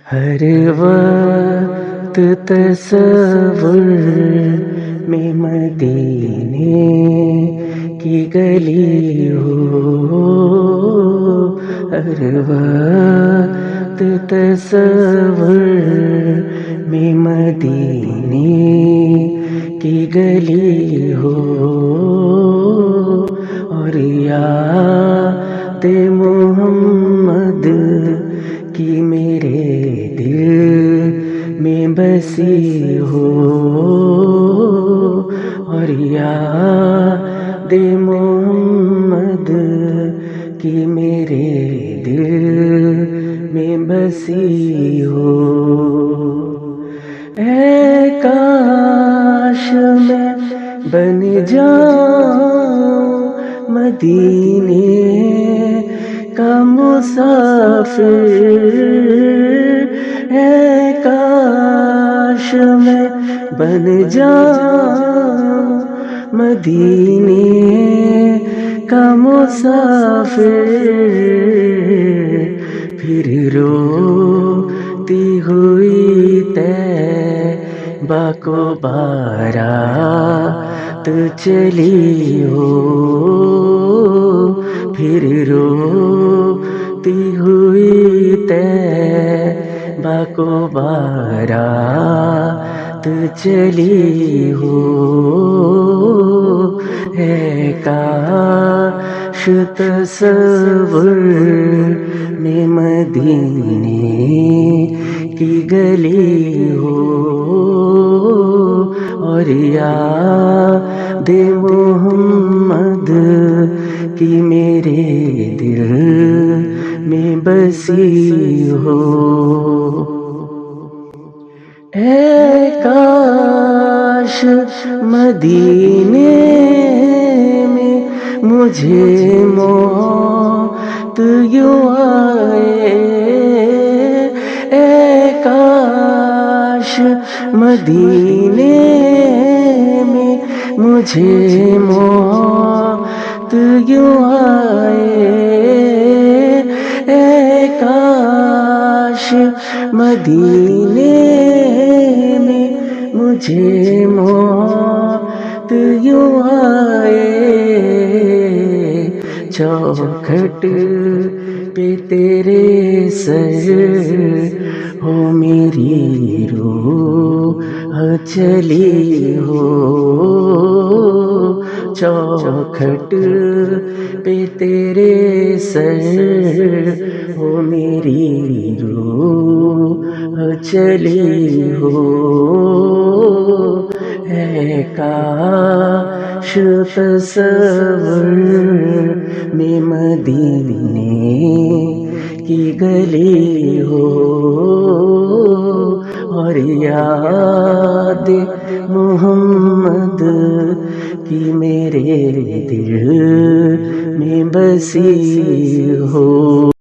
ہر وقت تصور میں مدینے کی گلی ہو، ہر وقت تصور میں مدینے کی گلی ہو، اور یاد محمد کی میرے دل میں بسی ہو، اور یاد محمد کی میرے دل میں بسی ہو۔ اے کاش میں بن جاؤں مدینے کا مسافر، اے کاش میں بن جاؤں مدینے کا مسافر، پھر روتی ہوئی طیبہ کو بارات چلی ہو، پھر روتی ہوئی طیبہ کو بارات چلی ہو، اے کاش تصور میں مدینے کی گلی ہو، اور یاد محمد کی میرے دل میں بسی ہو۔ اے کاش مدینے میں مجھے موت یوں آئے، اے کاش مدینے میں مجھے موت یوں آئے، اے کاش مدینے میں مجھے موت یوں آئے، چوکھٹ پہ تیرے سر ہو میری روح چلی ہو، چوکھٹ پہ تیرے سر ہو میری روح چلی ہو، اے کاش تصور میں مدینے کی گلی ہو، اور یاد محمد کی میرے دل میں بسی ہو۔